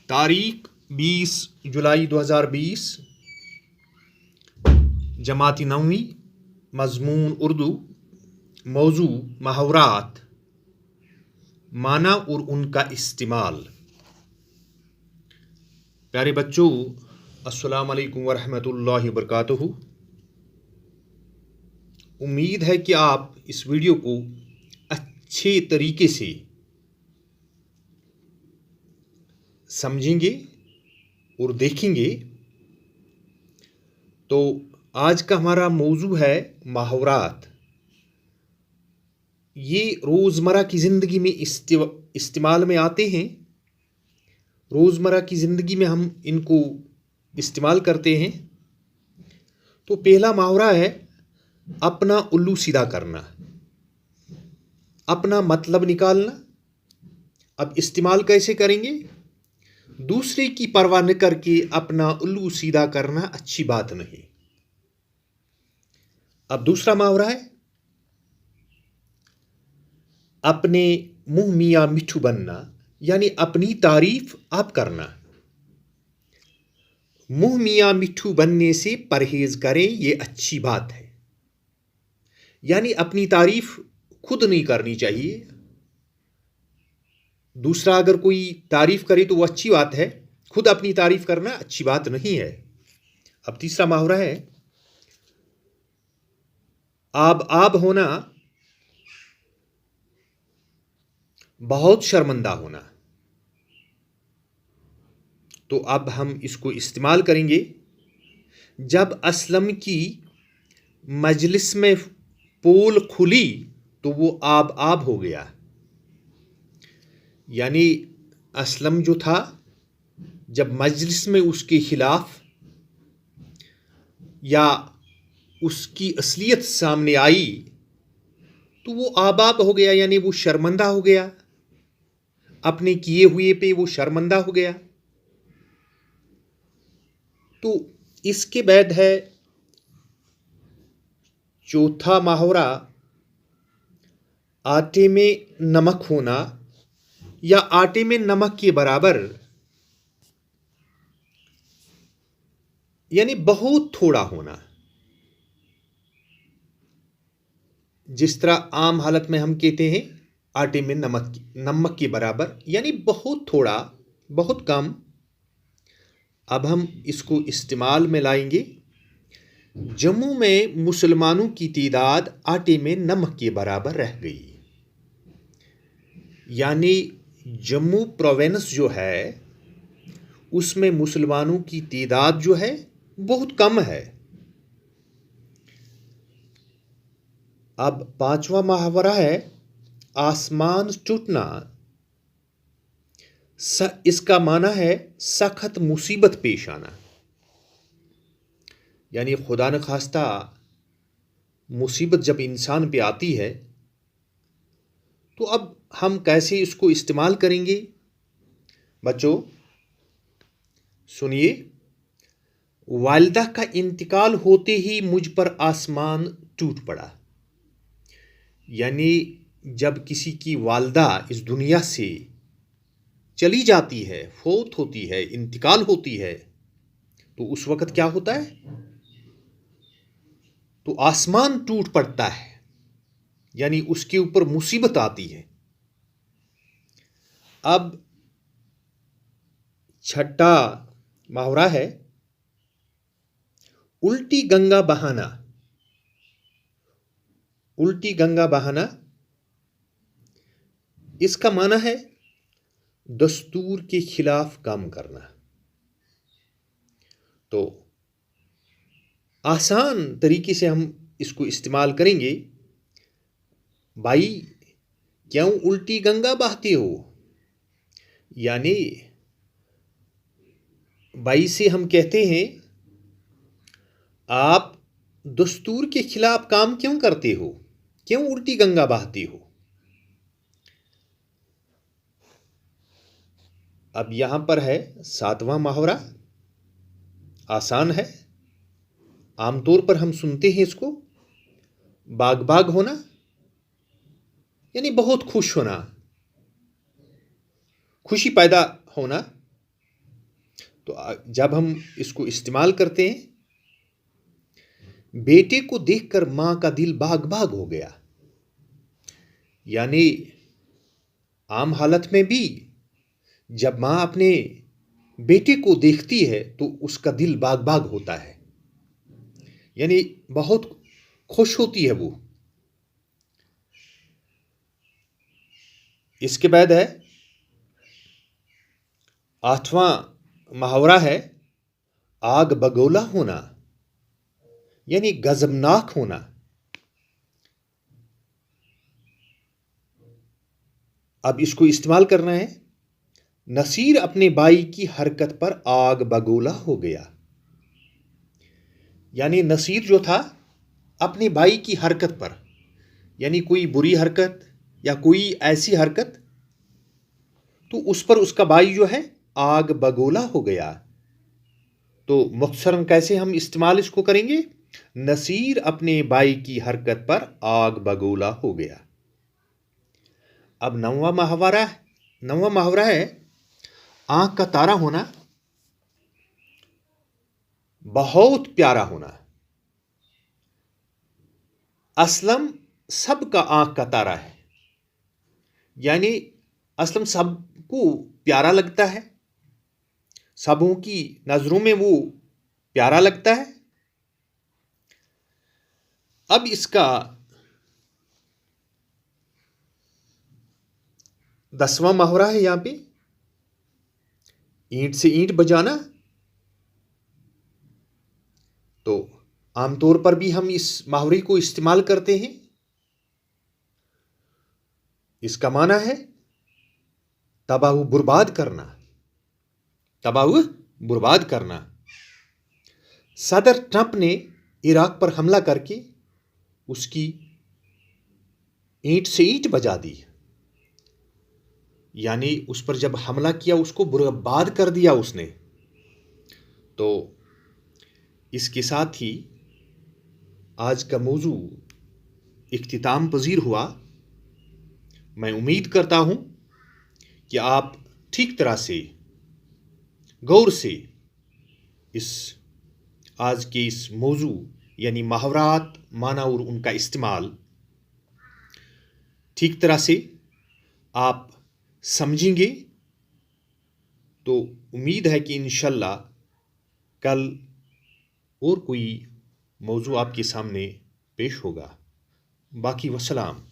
तारीख 20 जुलाई 2020, जमाती नौवीं, मजमून उर्दू, मौजू मुहावरात, माना और उनका इस्तेमाल। प्यारे बच्चों, अस्सलाम वालेकुम वरहमतुल्लाहि वबरकातुहू। उम्मीद है कि आप इस वीडियो को अच्छे तरीके से समझेंगे और देखेंगे। तो आज का हमारा मौजू है मुहावरात। ये रोज़मर्रा की ज़िंदगी में इस्तेमाल में आते हैं। रोज़मर्रा की ज़िंदगी में हम इनको इस्तेमाल करते हैं। तो पहला मुहावरा है अपना उल्लू सीधा करना, अपना मतलब निकालना। अब इस्तेमाल कैसे करेंगे? दूसरे की परवाह न करके अपना उल्लू सीधा करना अच्छी बात नहीं। अब दूसरा मुहावरा है अपने मुंह मियाँ मिट्ठू बनना, यानी अपनी तारीफ आप करना। मुंह मियाँ मिट्ठू बनने से परहेज करें, ये अच्छी बात है। यानी अपनी तारीफ खुद नहीं करनी चाहिए। दूसरा अगर कोई तारीफ करे तो वो अच्छी बात है, खुद अपनी तारीफ करना अच्छी बात नहीं है। अब तीसरा मुहावरा है आब होना, बहुत शर्मिंदा होना। तो अब हम इसको इस्तेमाल करेंगे। जब असलम की मजलिस में पोल खुली तो वो आब हो गया। यानी असलम जो था, जब मजलिस में उसके खिलाफ या उसकी असलियत सामने आई तो वो आब हो गया, यानी वो शर्मिंदा हो गया। अपने किए हुए पे वो शर्मिंदा हो गया। तो इसके बाद है चौथा मुहावरा आटे में नमक होना, या आटे में नमक के बराबर, यानी बहुत थोड़ा होना। जिस तरह आम हालत में हम कहते हैं आटे में नमक के बराबर, यानी बहुत थोड़ा, बहुत कम। अब हम इसको इस्तेमाल में लाएंगे। जम्मू में मुसलमानों की तादाद आटे में नमक के बराबर रह गई। यानी जम्मू प्रोविंस जो है उसमें मुसलमानों की तादाद जो है बहुत कम है। अब पांचवा मुहावरा है आसमान टूटना। इसका माना है सख्त मुसीबत पेश आना। यानी खुदा न खास्ता मुसीबत जब इंसान पे आती है तो अब हम कैसे इसको इस्तेमाल करेंगे? बच्चों सुनिए। वालिदा का इंतकाल होते ही मुझ पर आसमान टूट पड़ा। यानी जब किसी की वालिदा इस दुनिया से चली जाती है, फौत होती है, इंतकाल होती है, तो उस वक्त क्या होता है? तो आसमान टूट पड़ता है, यानी उसके ऊपर मुसीबत आती है। अब छठा मुहावरा है उल्टी गंगा बहाना। उल्टी गंगा बहाना, इसका माना है दस्तूर के खिलाफ काम करना। तो आसान तरीके से हम इसको इस्तेमाल करेंगे। भाई क्यों उल्टी गंगा बहाते हो? यानी भाई से हम कहते हैं आप दस्तूर के खिलाफ काम क्यों करते हो, क्यों उल्टी गंगा बहाते हो? अब यहां पर है सातवां मुहावरा, आसान है, आमतौर पर हम सुनते हैं इसको। बाग बाग होना, यानी बहुत खुश होना, खुशी पैदा होना। तो जब हम इसको इस्तेमाल करते हैं, बेटे को देखकर माँ का दिल बाग बाग हो गया। यानी आम हालत में भी जब माँ अपने बेटे को देखती है तो उसका दिल बाग बाग होता है, यानी बहुत खुश होती है वो। इसके बाद है 8वां मुहावरा है आग बगोला होना, यानी गजबनाक होना। अब इसको इस्तेमाल करना है। नसीर अपने भाई की हरकत पर आग बगोला हो गया। यानी नसीर जो था अपने भाई की हरकत पर, यानी कोई बुरी हरकत या कोई ऐसी हरकत, तो उस पर उसका भाई जो है आग बगोला हो गया। तो मुख्तसरन कैसे हम इस्तेमाल इसको करेंगे? नसीर अपने भाई की हरकत पर आग बगोला हो गया। अब 9वां मुहावरा है आंख का तारा होना, बहुत प्यारा होना। असलम सबका आंख का तारा है, यानी असलम सबको प्यारा लगता है, सबों की नजरों में वो प्यारा लगता है। अब इसका 10वां मुहावरा है यहां पे ईंट से ईंट बजाना। तो आमतौर पर भी हम इस मुहावरे को इस्तेमाल करते हैं। इसका माना है तबाह बर्बाद करना, तबाह बर्बाद करना। सदर ट्रंप ने इराक पर हमला करके उसकी ईंट से ईंट बजा दी, यानी उस पर जब हमला किया उसको बर्बाद कर दिया उसने। तो इसके साथ ही आज का मौजू इख्तिताम पजीर हुआ। मैं उम्मीद करता हूं कि आप ठीक तरह से गौर से इस आज के इस मौजू यानी मुहावरात, माना और उनका इस्तेमाल ठीक तरह से आप समझेंगे। तो उम्मीद है कि इंशाल्लाह कल और कोई मौजू आपके सामने पेश होगा। बाकी वसलाम।